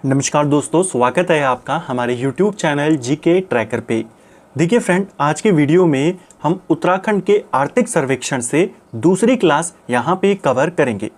नमस्कार दोस्तों, स्वागत है आपका हमारे YouTube चैनल जीके ट्रैकर पे। देखिए फ्रेंड, आज के वीडियो में हम उत्तराखंड के आर्थिक सर्वेक्षण से दूसरी क्लास यहाँ पे कवर करेंगे।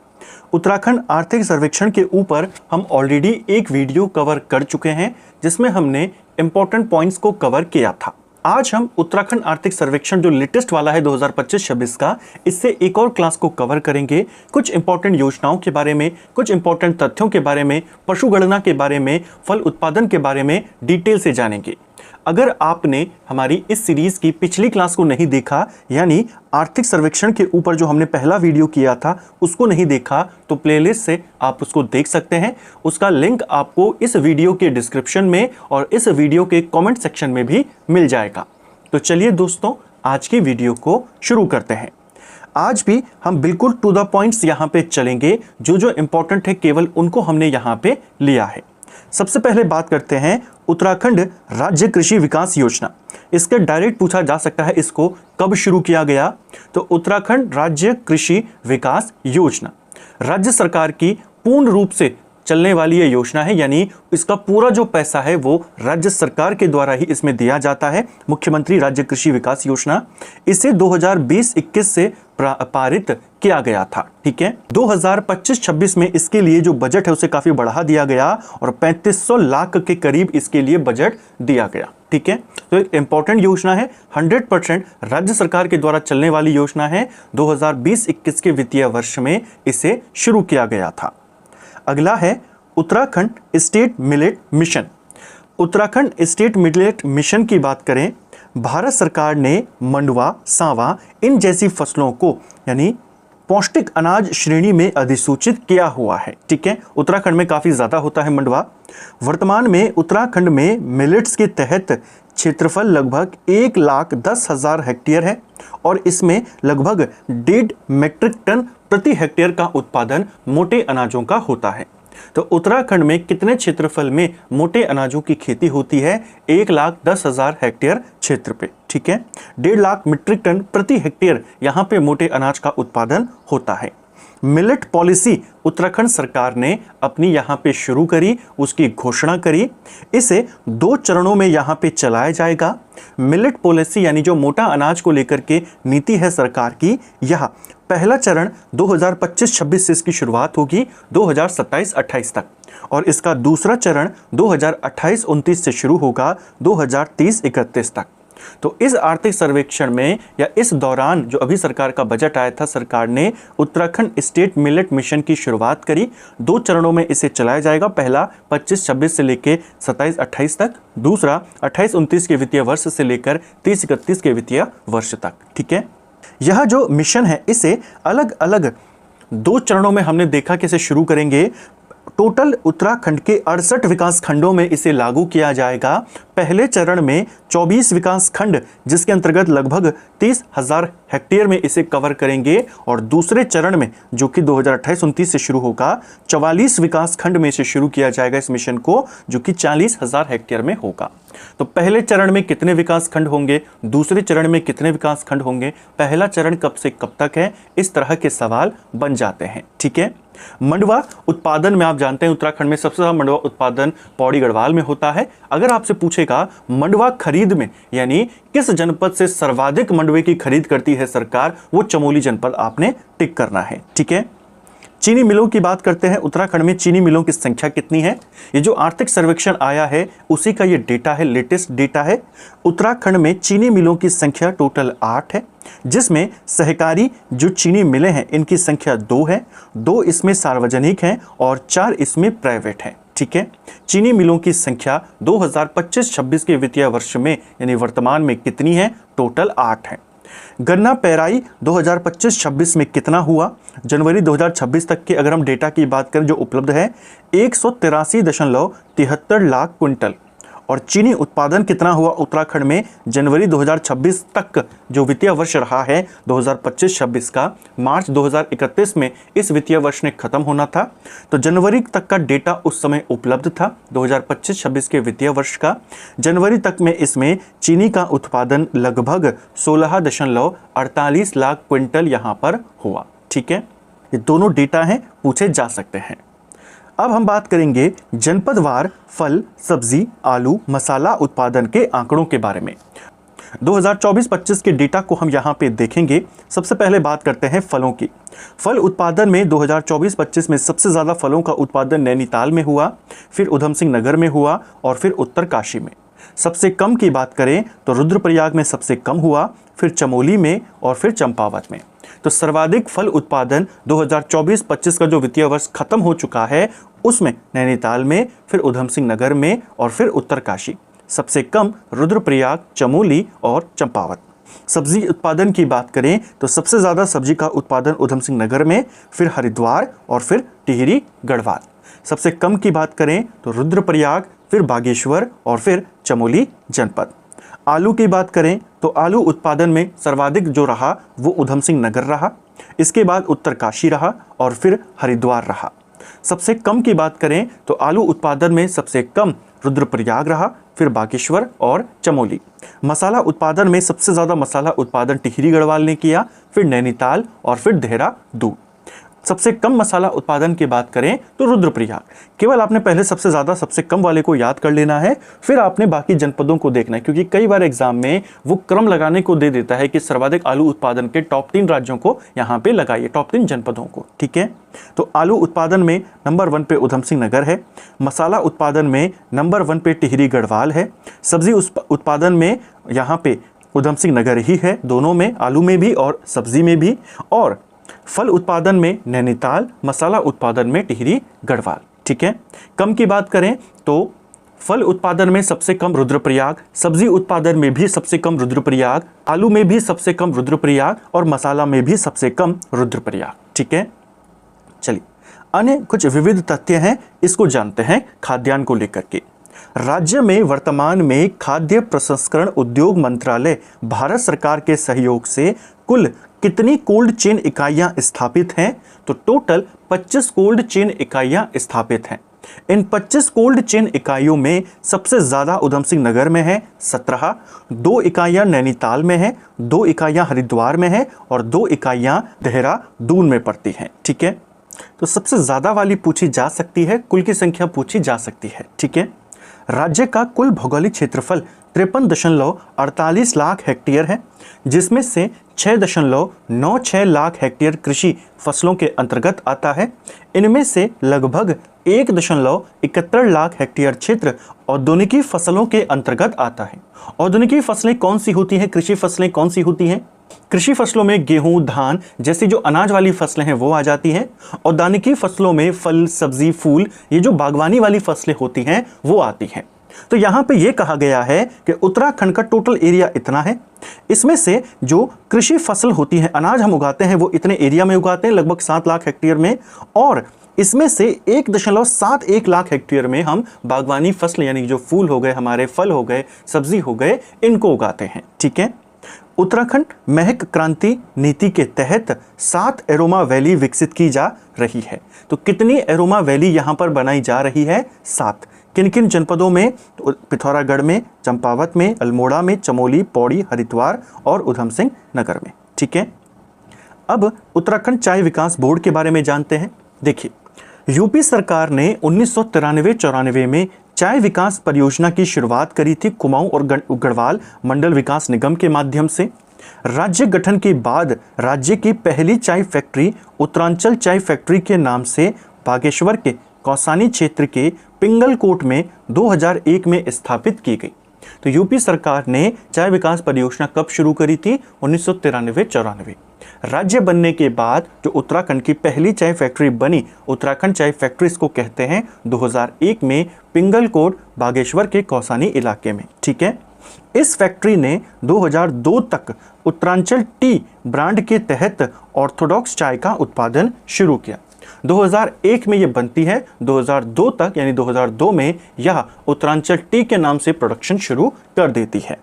उत्तराखंड आर्थिक सर्वेक्षण के ऊपर हम ऑलरेडी एक वीडियो कवर कर चुके हैं जिसमें हमने इंपॉर्टेंट पॉइंट्स को कवर किया था। आज हम उत्तराखंड आर्थिक सर्वेक्षण जो लेटेस्ट वाला है 2025-26 का, इससे एक और क्लास को कवर करेंगे। कुछ इंपॉर्टेंट योजनाओं के बारे में, कुछ इंपॉर्टेंट तथ्यों के बारे में, पशु गणना के बारे में, फल उत्पादन के बारे में डिटेल से जानेंगे। अगर आपने हमारी इस सीरीज की पिछली क्लास को नहीं देखा, यानी आर्थिक सर्वेक्षण के ऊपर जो हमने पहला वीडियो किया था उसको नहीं देखा, तो प्लेलिस्ट से आप उसको देख सकते हैं। उसका लिंक आपको इस वीडियो के डिस्क्रिप्शन में और इस वीडियो के कमेंट सेक्शन में भी मिल जाएगा। तो चलिए दोस्तों, आज की वीडियो को शुरू करते हैं। आज भी हम बिल्कुल टू द पॉइंट्स यहाँ पे चलेंगे। जो जो इंपॉर्टेंट है केवल उनको हमने यहाँ पे लिया है। सबसे पहले बात करते हैं उत्तराखंड राज्य कृषि विकास योजना। इसके डायरेक्ट पूछा जा सकता है इसको कब शुरू किया गया, तो उत्तराखंड राज्य कृषि विकास योजना राज्य सरकार की पूर्ण रूप से चलने वाली ये योजना है, यानी इसका पूरा जो पैसा है वो राज्य सरकार के द्वारा ही इसमें दिया जाता है। मुख्यमंत्री राज्य कृषि विकास योजना, इसे 2020-21 से पारित किया गया था। ठीक है, 2025-26 में इसके लिए जो बजट है उसे काफी बढ़ा दिया गया और 3500 लाख के करीब इसके लिए बजट दिया गया। ठीक है, तो एक इंपॉर्टेंट योजना है, 100% राज्य सरकार के द्वारा चलने वाली योजना है। 2020-21 के वित्तीय वर्ष में इसे शुरू किया गया था। अगला है Uttarakhand state millet mission. Uttarakhand state millet mission की बात करें, भारत सरकार ने मंडवा, सांवा इन जैसी फसलों को यानी पौष्टिक अनाज श्रेणी में अधिसूचित किया हुआ है। ठीक है, उत्तराखंड में काफ़ी ज़्यादा होता है मंडवा। वर्तमान में उत्तराखंड में मिलेट्स के तहत क्षेत्रफल लगभग 1,10,000 हेक्टेयर है और इसमें लगभग 1.5 मीट्रिक टन प्रति हेक्टेयर का उत्पादन मोटे अनाजों का होता है। तो उत्तराखंड में कितने क्षेत्रफल में मोटे अनाजों की खेती होती है? 1,10,000 हेक्टेयर क्षेत्र पे। ठीक है, 1.5 लाख मीट्रिक टन प्रति हेक्टेयर यहाँ पे मोटे अनाज का उत्पादन होता है। मिलेट पॉलिसी उत्तराखंड सरकार ने अपनी यहाँ पे शुरू करी, उसकी घोषणा करी। इसे 2 चरणों में यहाँ पे चलाया जाएगा। मिलेट पॉलिसी यानी जो मोटा अनाज को लेकर के नीति है सरकार की, यह पहला चरण 2025-26 से इसकी शुरुआत होगी 2027-28 तक, और इसका दूसरा चरण 2028-29 से शुरू होगा 2030-31 तक। तो इस आर्थिक सर्वेक्षण में या इस दौरान जो अभी सरकार का बजट आया था, सरकार ने उत्तराखंड स्टेट मिलेट मिशन की शुरुआत करी। 2 चरणों में इसे चलाया जाएगा। पहला 25-26 से लेकर 27-28 तक, दूसरा 28-29 के वित्तीय वर्ष से लेकर 30-31 के वित्तीय वर्ष तक। ठीक है, यह जो मिशन है इसे अलग अलग 2 चरणों में हमने देखा कि इसे शुरू करेंगे। टोटल उत्तराखंड के 68 विकास खंडों में इसे लागू किया जाएगा। पहले चरण में 24 विकास खंड, जिसके अंतर्गत लगभग 30,000 हेक्टेयर में इसे कवर करेंगे, और दूसरे चरण में जो कि 2028-29 से शुरू होगा, 44 विकास खंड में इसे शुरू किया जाएगा इस मिशन को, जो कि 40,000 हेक्टेयर में होगा। तो पहले चरण में कितने विकास खंड होंगे, दूसरे चरण में कितने विकास खंड होंगे, पहला चरण कब से कब तक है, इस तरह के सवाल बन जाते हैं। ठीक है, मंडवा उत्पादन में आप जानते हैं उत्तराखंड में सबसे ज्यादा मंडवा उत्पादन पौड़ी गढ़वाल में होता है। अगर आपसे पूछेगा मंडवा खरीद में यानी किस जनपद से सर्वाधिक मंडवे की खरीद करती है सरकार, वो चमोली जनपद आपने टिक करना है। ठीक है, चीनी मिलों की बात करते हैं। उत्तराखंड में चीनी मिलों की संख्या कितनी है? ये जो आर्थिक सर्वेक्षण आया है उसी का ये डेटा है, लेटेस्ट डेटा है। उत्तराखंड में चीनी मिलों की संख्या टोटल 8 है, जिसमें सहकारी जो चीनी मिलें हैं इनकी संख्या 2 है। 2 इसमें सार्वजनिक हैं और 4 इसमें प्राइवेट हैं। ठीक है, चीनी मिलों की संख्या 2025-26 के वित्तीय वर्ष में यानी वर्तमान में कितनी है? टोटल 8 है। गन्ना पेराई 2025-26 में कितना हुआ? जनवरी 2026 तक के अगर हम डेटा की बात करें जो उपलब्ध है, 183.73 लाख क्विंटल। और चीनी उत्पादन कितना हुआ उत्तराखंड में जनवरी 2026 तक जो वित्तीय वर्ष रहा है 2025-26 का, मार्च 2031 में इस वित्तीय वर्ष ने खत्म होना था, तो जनवरी तक का डेटा उस समय उपलब्ध था 2025-26 के वित्तीय वर्ष का। जनवरी तक में इसमें चीनी का उत्पादन लगभग 16.48 लाख क्विंटल यहाँ पर हुआ। ठीक है, ये दोनों डेटा हैं, पूछे जा सकते हैं। अब हम बात करेंगे जनपदवार फल, सब्जी, आलू, मसाला उत्पादन के आंकड़ों के बारे में। 2024-25 के डेटा को हम यहाँ पे देखेंगे। सबसे पहले बात करते हैं फलों की। फल उत्पादन में 2024-25 में सबसे ज़्यादा फलों का उत्पादन नैनीताल में हुआ, फिर उधम सिंह नगर में हुआ और फिर उत्तरकाशी में। सबसे कम की बात करें तो रुद्रप्रयाग में सबसे कम हुआ, फिर चमोली में और फिर चंपावत में। तो सर्वाधिक फल उत्पादन 2024-25 का जो वित्तीय वर्ष खत्म हो चुका है उसमें नैनीताल में, फिर उधम सिंह नगर में और फिर उत्तरकाशी। सबसे कम रुद्रप्रयाग, चमोली और चंपावत। सब्जी उत्पादन की बात करें तो सबसे ज़्यादा सब्जी का उत्पादन उधम सिंह नगर में, फिर हरिद्वार और फिर टिहरी गढ़वाल। सबसे कम की बात करें तो रुद्रप्रयाग, फिर बागेश्वर और फिर चमोली जनपद। आलू की बात करें तो आलू उत्पादन में सर्वाधिक जो रहा वो उधम सिंह नगर रहा, इसके बाद उत्तरकाशी रहा और फिर हरिद्वार रहा। सबसे कम की बात करें तो आलू उत्पादन में सबसे कम रुद्रप्रयाग रहा, फिर बागेश्वर और चमोली। मसाला उत्पादन में सबसे ज़्यादा मसाला उत्पादन टिहरी गढ़वाल ने किया, फिर नैनीताल और फिर देहरादून। सबसे कम मसाला उत्पादन की बात करें तो रुद्रप्रयाग। केवल आपने पहले सबसे ज़्यादा सबसे कम वाले को याद कर लेना है, फिर आपने बाकी जनपदों को देखना है, क्योंकि कई बार एग्जाम में वो क्रम लगाने को दे देता है कि सर्वाधिक आलू उत्पादन के टॉप 3 राज्यों को यहाँ पे लगाइए, टॉप 3 जनपदों को। ठीक है, तो आलू उत्पादन में नंबर 1 पे उधम सिंह नगर है, मसाला उत्पादन में नंबर 1 पे टिहरी गढ़वाल है, सब्जी उत्पादन में यहाँ पे उधम सिंह नगर ही है, दोनों में, आलू में भी और सब्जी में भी, और फल उत्पादन में नैनीताल, मसाला उत्पादन में टिहरी गढ़वाल। ठीक है, कम की बात करें तो फल उत्पादन में सबसे कम रुद्रप्रयाग, सब्जी उत्पादन में भी सबसे कम रुद्रप्रयाग, आलू में भी सबसे कम रुद्रप्रयाग और मसाला में भी सबसे कम रुद्रप्रयाग। ठीक है, चलिए अन्य कुछ विविध तथ्य हैं, इसको जानते हैं खाद्यान्न को लेकर के। राज्य में वर्तमान में खाद्य प्रसंस्करण उद्योग मंत्रालय भारत सरकार के सहयोग से कुल कितनी कोल्ड चेन इकाइयां स्थापित हैं? तो टोटल 25 कोल्ड चेन इकाइयां स्थापित हैं। इन 25 कोल्ड चेन इकाइयों में सबसे ज़्यादा उधम सिंह नगर में है 17, 2 इकाइयां नैनीताल में है, 2 इकाइयां हरिद्वार में है और 2 इकाइयां देहरादून में पड़ती हैं। ठीक है, तो सबसे ज़्यादा वाली पूछी जा सकती है, कुल की संख्या पूछी जा सकती है। ठीक है, राज्य का कुल भौगोलिक क्षेत्रफल 53.48 लाख हेक्टेयर है, जिसमें से 6.96 लाख हेक्टेयर कृषि फसलों के अंतर्गत आता है। इनमें से लगभग 1.71 लाख हेक्टेयर क्षेत्र औद्योगिकी फसलों के अंतर्गत आता है। औद्योगिकी फसलें कौन सी होती हैं? कृषि फसलें कौन सी होती हैं? कृषि फसलों में गेहूं, धान जैसी जो अनाज वाली फसलें हैं वो आ जाती हैं। औद्योगिकी फसलों में फल, सब्जी, फूल, ये जो बागवानी वाली फसलें होती हैं वो आती हैं। तो यहाँ पे ये कहा गया है कि उत्तराखंड का टोटल एरिया इतना है, इसमें से जो कृषि फसल होती है, अनाज हम उगाते हैं वो इतने एरिया में उगाते हैं, लगभग 7 लाख हेक्टेयर में, और इसमें से 1.71 लाख हेक्टेयर में हम बागवानी फसल यानी जो फूल हो गए, हमारे फल हो गए, सब्जी हो गए, इनको उगाते हैं। ठीक है, उत्तराखंड महक क्रांति नीति के तहत 7 एरोमा वैली विकसित की जा रही है। तो कितनी एरोमा वैली यहाँ पर बनाई जा रही है? 7। किन किन जनपदों में? तो पिथौरागढ़ में, चंपावत में, अल्मोड़ा में, चमोली, पौड़ी, हरिद्वार और उधम सिंह नगर में। ठीक है, अब उत्तराखंड चाय विकास बोर्ड के बारे में जानते हैं। देखिए, यूपी सरकार ने 1993-94 में चाय विकास परियोजना की शुरुआत करी थी कुमाऊं और गढ़वाल मंडल विकास निगम के माध्यम से। राज्य गठन के बाद राज्य की पहली चाय फैक्ट्री उत्तरांचल चाय फैक्ट्री के नाम से बागेश्वर के कौसानी क्षेत्र के पिंगलकोट में 2001 में स्थापित की गई। तो यूपी सरकार ने चाय विकास परियोजना कब शुरू करी थी? 1993-94। राज्य बनने के बाद जो उत्तराखंड की पहली चाय फैक्ट्री बनी, उत्तराखंड चाय फैक्ट्री इसको कहते हैं, 2001 में पिंगलकोट बागेश्वर के कौसानी इलाके में। ठीक है, इस फैक्ट्री ने 2002 तक उत्तरांचल टी ब्रांड के तहत ऑर्थोडॉक्स चाय का उत्पादन शुरू किया। 2001 में ये बनती है, 2002 तक यानी 2002 में यह उत्तरांचल टी के नाम से प्रोडक्शन शुरू कर देती है।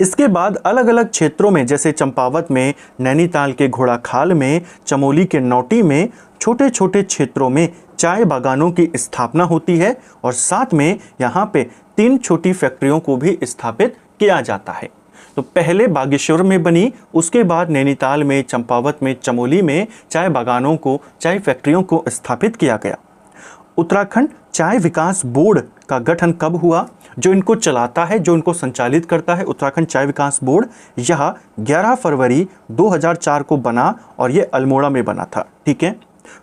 इसके बाद अलग अलग क्षेत्रों में जैसे चंपावत में, नैनीताल के घोड़ाखाल में, चमोली के नौटी में छोटे छोटे क्षेत्रों में चाय बागानों की स्थापना होती है और साथ में यहाँ पे 3 छोटी फैक्ट्रियों को भी स्थापित किया जाता है। तो पहले बागेश्वर में बनी, उसके बाद नैनीताल में, चंपावत में, चमोली में चाय बागानों को, चाय फैक्ट्रियों को स्थापित किया गया। उत्तराखंड चाय विकास बोर्ड का गठन कब हुआ? जो इनको चलाता है, जो इनको संचालित करता है, उत्तराखंड चाय विकास बोर्ड, यह 11 फरवरी 2004 को बना और ये अल्मोड़ा में बना था। ठीक है।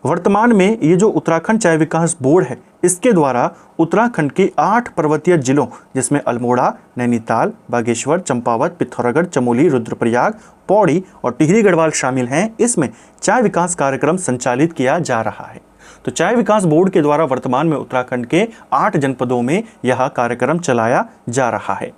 वर्तमान में ये जो उत्तराखंड चाय विकास बोर्ड है, इसके द्वारा उत्तराखंड के 8 पर्वतीय जिलों, जिसमें अल्मोड़ा, नैनीताल, बागेश्वर, चंपावत, पिथौरागढ़, चमोली, रुद्रप्रयाग, पौड़ी और टिहरी गढ़वाल शामिल हैं, इसमें चाय विकास कार्यक्रम संचालित किया जा रहा है। तो चाय विकास बोर्ड के द्वारा वर्तमान में उत्तराखंड के 8 जनपदों में यह कार्यक्रम चलाया जा रहा है।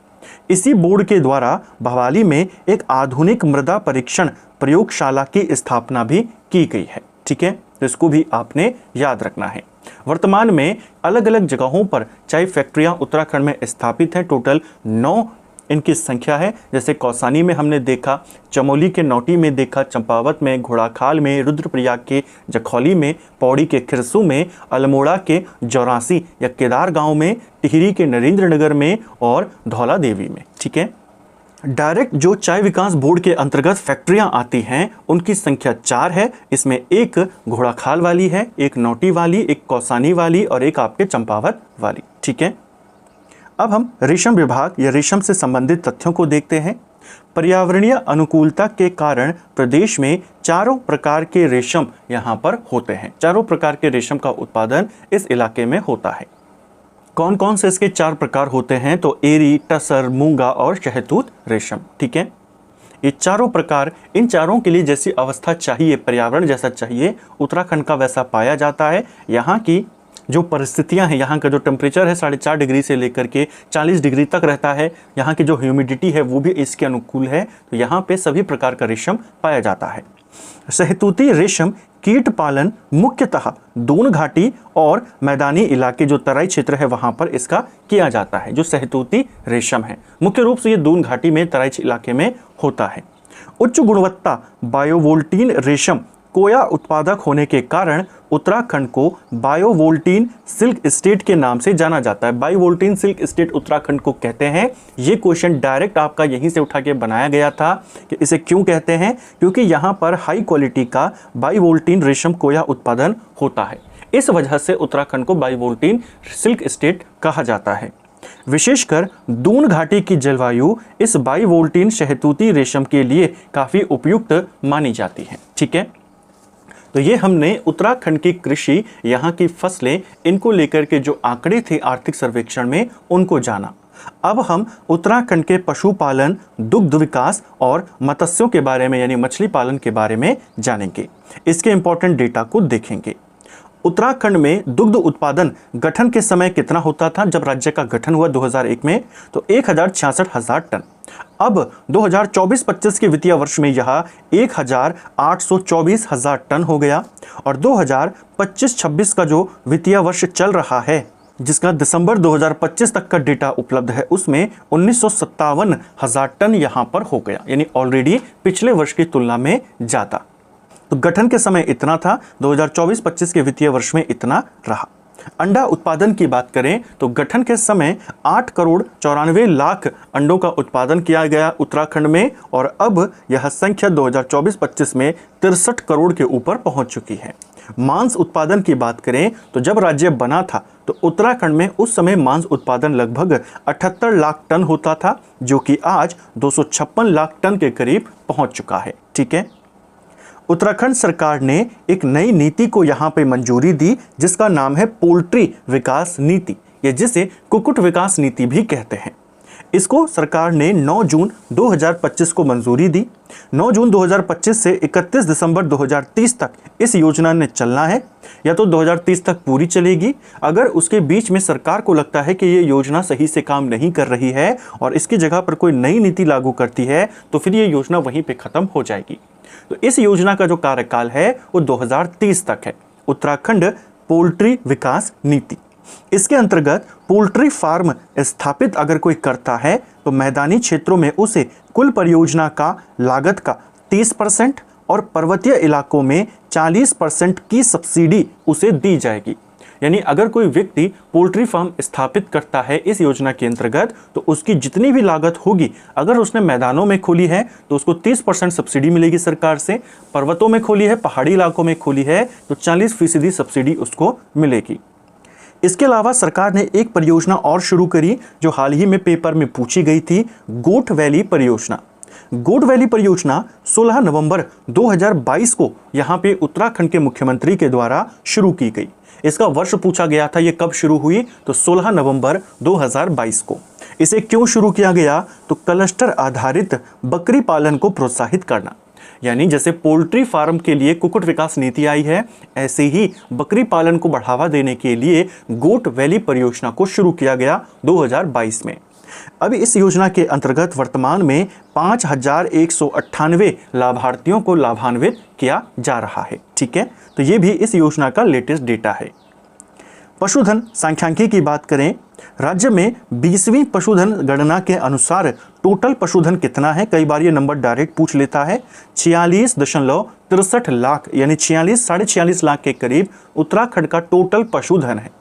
इसी बोर्ड के द्वारा भवाली में एक आधुनिक मृदा परीक्षण प्रयोगशाला की स्थापना भी की गई है। ठीक है, तो इसको भी आपने याद रखना है। वर्तमान में अलग अलग जगहों पर चाय फैक्ट्रियां उत्तराखंड में स्थापित हैं। टोटल 9 इनकी संख्या है। जैसे कौसानी में हमने देखा, चमोली के नौटी में देखा, चंपावत में, घोड़ाखाल में, रुद्रप्रयाग के जखौली में, पौड़ी के खिरसू में, अल्मोड़ा के जौरासी या केदार गांव में, टिहरी के नरेंद्र नगर में और धौला देवी में। ठीक है। डायरेक्ट जो चाय विकास बोर्ड के अंतर्गत फैक्ट्रियां आती हैं, उनकी संख्या 4 है। इसमें एक घोड़ाखाल वाली है, एक नौटी वाली, एक कौसानी वाली और एक आपके चंपावत वाली। ठीक है। अब हम रेशम विभाग या रेशम से संबंधित तथ्यों को देखते हैं। पर्यावरणीय अनुकूलता के कारण प्रदेश में 4 प्रकार के रेशम यहाँ पर होते हैं। 4 प्रकार के रेशम का उत्पादन इस इलाके में होता है। कौन कौन से इसके 4 प्रकार होते हैं? तो एरी, टसर, मूंगा और शहतूत रेशम। ठीक है। ये चारों प्रकार, इन चारों के लिए जैसी अवस्था चाहिए, पर्यावरण जैसा चाहिए, उत्तराखंड का वैसा पाया जाता है। यहाँ की जो परिस्थितियां हैं, यहाँ का जो टेम्परेचर है 4.5 डिग्री से लेकर के 40 डिग्री तक रहता है। यहाँ की जो ह्यूमिडिटी है वो भी इसके अनुकूल है। तो यहाँ पे सभी प्रकार का रेशम पाया जाता है। शहतूती रेशम कीट पालन मुख्यतः दून घाटी और मैदानी इलाके, जो तराई क्षेत्र है, वहाँ पर इसका किया जाता है। जो शहतूती रेशम है मुख्य रूप से ये दून घाटी में, तराई इलाके में होता है। उच्च गुणवत्ता बायोवोल्टीन रेशम कोया उत्पादक होने के कारण उत्तराखंड को बायोवोल्टीन सिल्क स्टेट के नाम से जाना जाता है। बायोवोल्टीन सिल्क स्टेट उत्तराखंड को कहते हैं। ये क्वेश्चन डायरेक्ट आपका यहीं से उठा के बनाया गया था कि इसे क्यों कहते हैं, क्योंकि यहाँ पर हाई क्वालिटी का बायोवोल्टीन रेशम कोया उत्पादन होता है। इस वजह से उत्तराखंड को बायोवोल्टीन सिल्क स्टेट कहा जाता है। विशेषकर दून घाटी की जलवायु इस बायोवोल्टीन शहतूती रेशम के लिए काफ़ी उपयुक्त मानी जाती है। ठीक है। तो ये हमने उत्तराखंड की कृषि, यहाँ की फसलें, इनको लेकर के जो आंकड़े थे आर्थिक सर्वेक्षण में, उनको जाना। अब हम उत्तराखंड के पशुपालन, दुग्ध विकास और मत्स्यों के बारे में, यानी मछली पालन के बारे में जानेंगे। इसके इंपॉर्टेंट डेटा को देखेंगे। उत्तराखंड में दुग्ध उत्पादन गठन के समय कितना होता था? जब राज्य का गठन हुआ 2001 में, तो 1,66,000 टन। अब 2024-25 के वित्तीय वर्ष में यह 1,824,000 टन हो गया और 2025-26 का जो वित्तीय वर्ष चल रहा है, जिसका दिसंबर 2025 तक का डेटा उपलब्ध है, उसमें 19,57,000 टन यहाँ पर हो गया, यानी ऑलरेडी पिछले वर्ष की तुलना में ज़्यादा। तो गठन के समय इतना था, 2024-25 के वित्तीय वर्ष में इतना रहा। अंडा उत्पादन की बात करें तो गठन के समय 8,94,00,000 अंडों का उत्पादन किया गया उत्तराखंड में, और अब यह संख्या 2024-25 में 63 करोड़ के ऊपर पहुंच चुकी है। मांस उत्पादन की बात करें तो जब राज्य बना था तो उत्तराखंड में उस समय मांस उत्पादन लगभग 78 लाख टन होता था, जो कि आज 256 लाख टन के करीब पहुंच चुका है। ठीक है। उत्तराखंड सरकार ने एक नई नीति को यहाँ पे मंजूरी दी, जिसका नाम है पोल्ट्री विकास नीति, या जिसे कुक्कुट विकास नीति भी कहते हैं। इसको सरकार ने 9 जून 2025 को मंजूरी दी। 9 जून 2025 से 31 दिसंबर 2030 तक इस योजना ने चलना है, या तो 2030 तक पूरी चलेगी। अगर उसके बीच में सरकार को लगता है कि ये योजना सही से काम नहीं कर रही है और इसकी जगह पर कोई नई नीति लागू करती है, तो फिर ये योजना वहीं पे खत्म हो जाएगी। तो इस योजना का जो कार्यकाल है वो 2030 तक है, उत्तराखंड पोल्ट्री विकास नीति। इसके अंतर्गत पोल्ट्री फार्म स्थापित अगर कोई करता है तो मैदानी क्षेत्रों में उसे कुल परियोजना का लागत का 30% और पर्वतीय इलाकों में 40% की सब्सिडी उसे दी जाएगी। यानी अगर कोई व्यक्ति पोल्ट्री फार्म स्थापित करता है इस योजना के अंतर्गत, तो उसकी जितनी भी लागत होगी, अगर उसने मैदानों में खोली है तो उसको 30% सब्सिडी मिलेगी सरकार से, पर्वतों में खोली है, पहाड़ी इलाकों में खोली है तो 40% सब्सिडी उसको मिलेगी। इसके अलावा सरकार ने एक परियोजना और शुरू करी जो हाल ही में पेपर में पूछी गई थी, गोट वैली परियोजना। गोट वैली परियोजना 16 नवंबर 2022 को यहाँ पे उत्तराखंड के मुख्यमंत्री के द्वारा शुरू की गई। इसका वर्ष पूछा गया था, ये कब शुरू हुई, तो 16 नवंबर 2022 को। इसे क्यों शुरू किया गया, तो क्लस्टर आधारित बकरी पालन को प्रोत्साहित करना, यानी जैसे पोल्ट्री फार्म के लिए कुक्कुट विकास नीति आई है, ऐसे ही बकरी पालन को बढ़ावा देने के लिए गोट वैली परियोजना को शुरू किया गया 2022 में। अभी इस योजना के अंतर्गत वर्तमान में 5198 लाभार्थियों को लाभान्वित किया जा रहा है। ठीक है, तो ये भी इस योजना का लेटेस्ट डेटा है। पशुधन सांख्यिकी की बात करें, राज्य में 20वीं पशुधन गणना के अनुसार टोटल पशुधन कितना है, कई बार ये नंबर डायरेक्ट पूछ लेता है। 46.63 लाख यानी 46 लाख के करीब उत्तराखंड का टोटल पशुधन है।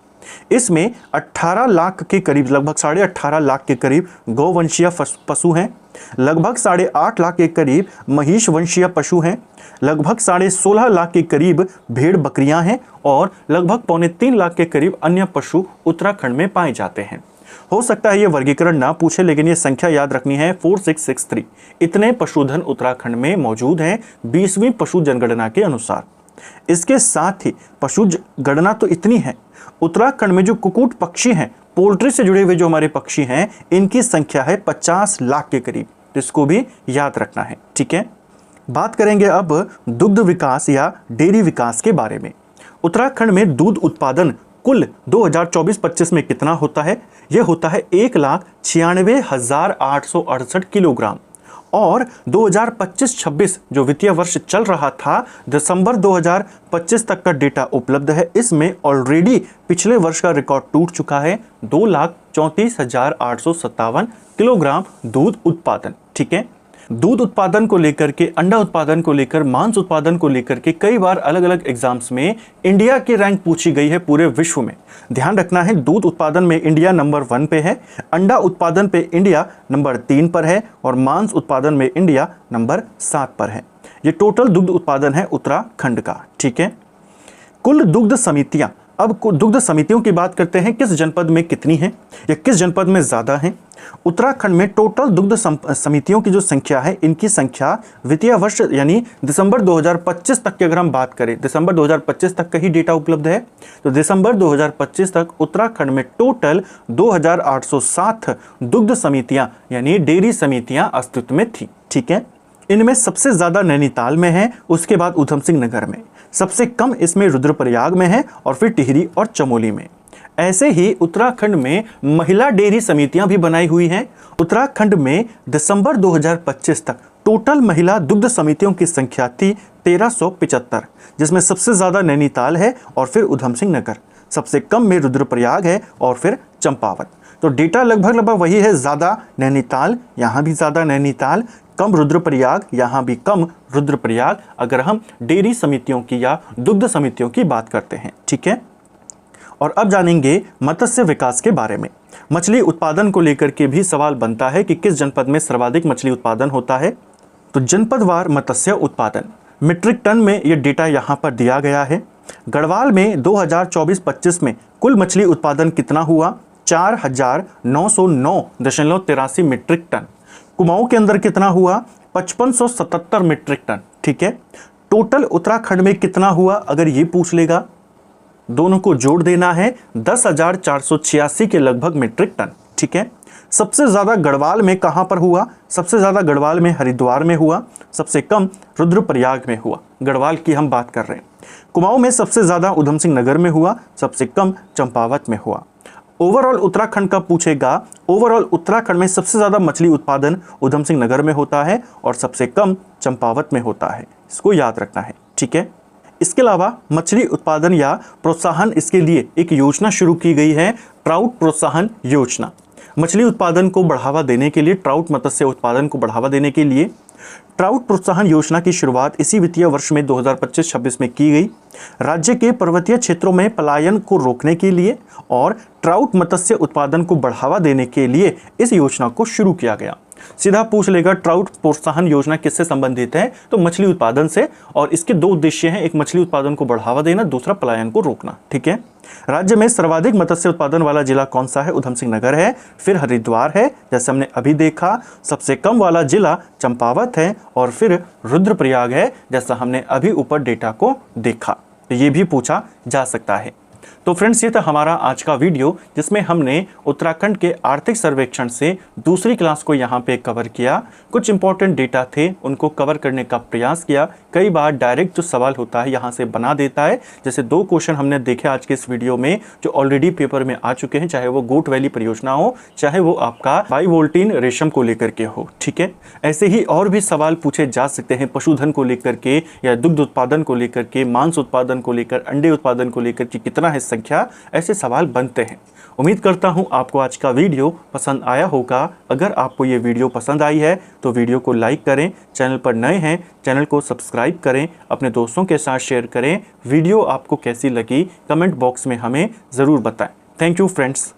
इसमें 18 लाख के करीब, लगभग 18.5 लाख के करीब गौवंशीय पशु हैं, लगभग 8.5 लाख के करीब महिष वंशीय पशु हैं, लगभग 16.5 लाख के करीब भेड़ बकरियां हैं और लगभग 2.25 लाख के करीब अन्य पशु उत्तराखंड में पाए जाते हैं। हो सकता है ये वर्गीकरण ना पूछे, लेकिन ये संख्या याद रखनी है 4663। इतने पशुधन उत्तराखंड में मौजूद हैं 20वीं पशु जनगणना के अनुसार। इसके साथ ही पशु गणना तो इतनी है, उत्तराखंड में जो कुक्कुट पक्षी हैं, पोल्ट्री से जुड़े हुए जो हमारे पक्षी हैं, इनकी संख्या है 50 लाख के करीब, तो इसको भी याद रखना है। ठीक है, बात करेंगे अब दुग्ध विकास या डेयरी विकास के बारे में। उत्तराखंड में दूध उत्पादन कुल 2024-25 में कितना होता है, यह होता है 1,96,868 किलोग्राम। और 2025-26 जो वित्तीय वर्ष चल रहा था, दिसंबर 2025 तक का डेटा उपलब्ध है। इसमें ऑलरेडी पिछले वर्ष का रिकॉर्ड टूट चुका है, 2,34,857 किलोग्राम दूध उत्पादन। ठीक है, दूध उत्पादन को लेकर के, अंडा उत्पादन को लेकर, मांस उत्पादन को लेकर के कई बार अलग अलग एग्जाम्स में इंडिया की रैंक पूछी गई है पूरे विश्व में। ध्यान रखना है, दूध उत्पादन में इंडिया नंबर 1 पे है, अंडा उत्पादन पे इंडिया नंबर 3 पर है और मांस उत्पादन में इंडिया नंबर 7 पर है। ये टोटल दुग्ध उत्पादन है उत्तराखंड का। ठीक है, कुल दुग्ध समितियां, अब दुग्ध समितियों की बात करते हैं, किस जनपद में कितनी है या किस जनपद में ज़्यादा है। उत्तराखंड में टोटल दुग्ध समितियों की जो संख्या है, इनकी संख्या वित्तीय वर्ष यानी दिसंबर 2025 तक की अगर हम बात करें, दिसंबर 2025 तक का ही डेटा उपलब्ध है, तो दिसंबर 2025 तक उत्तराखंड में टोटल 2807 दुग्ध समितियां यानी डेयरी समितियां अस्तित्व में थी। ठीक है, इनमें सबसे ज़्यादा नैनीताल में है, उसके बाद ऊधम सिंह नगर में, सबसे कम इसमें रुद्रप्रयाग में है और फिर टिहरी और चमोली में। ऐसे ही उत्तराखंड में महिला डेयरी समितियां भी बनाई हुई हैं। उत्तराखंड में दिसंबर 2025 तक टोटल महिला दुग्ध समितियों की संख्या थी 1375, जिसमें सबसे ज़्यादा नैनीताल है और फिर ऊधम सिंह नगर, सबसे कम में रुद्रप्रयाग है और फिर चंपावत। तो डेटा लगभग वही है, ज़्यादा नैनीताल, यहाँ भी ज़्यादा नैनीताल, कम रुद्रप्रयाग, यहाँ भी कम रुद्रप्रयाग, अगर हम डेयरी समितियों की या दुग्ध समितियों की बात करते हैं। ठीक है, और अब जानेंगे मत्स्य विकास के बारे में। मछली उत्पादन को लेकर के भी सवाल बनता है कि किस जनपद में सर्वाधिक मछली उत्पादन होता है। तो जनपदवार मत्स्य उत्पादन मीट्रिक टन में ये डेटा यहाँ पर दिया गया है। गढ़वाल में 2024-25 में कुल मछली उत्पादन कितना हुआ, 4,909.83 मीट्रिक टन। कुमाऊं के अंदर कितना हुआ, 5577 मीट्रिक टन। ठीक है, टोटल उत्तराखंड में कितना हुआ, अगर ये पूछ लेगा, दोनों को जोड़ देना है, 10,486 के लगभग मीट्रिक टन। ठीक है, सबसे ज़्यादा गढ़वाल में कहाँ पर हुआ, सबसे ज़्यादा गढ़वाल में हरिद्वार में हुआ, सबसे कम रुद्रप्रयाग में हुआ, गढ़वाल की हम बात कर रहे हैं। कुमाऊं में सबसे ज़्यादा ऊधम सिंह नगर में हुआ, सबसे कम चंपावत में हुआ। ओवरऑल उत्तराखंड का पूछेगा, ओवरऑल उत्तराखंड में सबसे ज़्यादा मछली उत्पादन ऊधम सिंह नगर में होता है और सबसे कम चंपावत में होता है, इसको याद रखना है। ठीक है, इसके अलावा मछली उत्पादन या प्रोत्साहन, इसके लिए एक योजना शुरू की गई है, ट्राउट प्रोत्साहन योजना। मछली उत्पादन को बढ़ावा देने के लिए, ट्राउट मत्स्य उत्पादन को बढ़ावा देने के लिए ट्राउट प्रोत्साहन योजना की शुरुआत इसी वित्तीय वर्ष में 2025-26 में की गई। राज्य के पर्वतीय क्षेत्रों में पलायन को रोकने के लिए और ट्राउट मत्स्य उत्पादन को बढ़ावा देने के लिए इस योजना को शुरू किया गया। सीधा पूछ लेगा ट्राउट प्रोत्साहन योजना किससे संबंधित है, तो मछली उत्पादन से। और इसके दो उद्देश्य हैं, एक मछली उत्पादन को बढ़ावा देना, दूसरा पलायन को रोकना। ठीक है। राज्य में सर्वाधिक मत्स्य उत्पादन वाला जिला कौन सा है? उधम सिंह नगर है, फिर हरिद्वार है जैसे हमने अभी देखा। सबसे कम वाला जिला चंपावत है और फिर रुद्रप्रयाग है जैसा हमने अभी ऊपर डेटा को देखा। ये भी पूछा जा सकता है। तो फ्रेंड्स, ये था हमारा आज का वीडियो जिसमें हमने उत्तराखंड के आर्थिक सर्वेक्षण से दूसरी क्लास को यहाँ पे कवर किया। कुछ इंपॉर्टेंट डेटा थे, उनको कवर करने का प्रयास किया। कई बार डायरेक्ट जो सवाल होता है यहाँ से बना देता है। जैसे 2 क्वेश्चन हमने देखे आज के इस वीडियो में जो ऑलरेडी पेपर में आ चुके हैं, चाहे वो गोट वैली परियोजना हो, चाहे वो आपका बाइवोल्टीन रेशम को लेकर के हो। ठीक है। ऐसे ही और भी सवाल पूछे जा सकते हैं, पशुधन को लेकर के या दुग्ध उत्पादन को लेकर के, मांस उत्पादन को लेकर, अंडे उत्पादन को लेकर के कितना है संख्या, ऐसे सवाल बनते हैं। उम्मीद करता हूं आपको आज का वीडियो पसंद आया होगा। अगर आपको ये वीडियो पसंद आई है तो वीडियो को लाइक करें, चैनल पर नए हैं चैनल को सब्सक्राइब करें, अपने दोस्तों के साथ शेयर करें। वीडियो आपको कैसी लगी कमेंट बॉक्स में हमें ज़रूर बताएं। Thank you friends.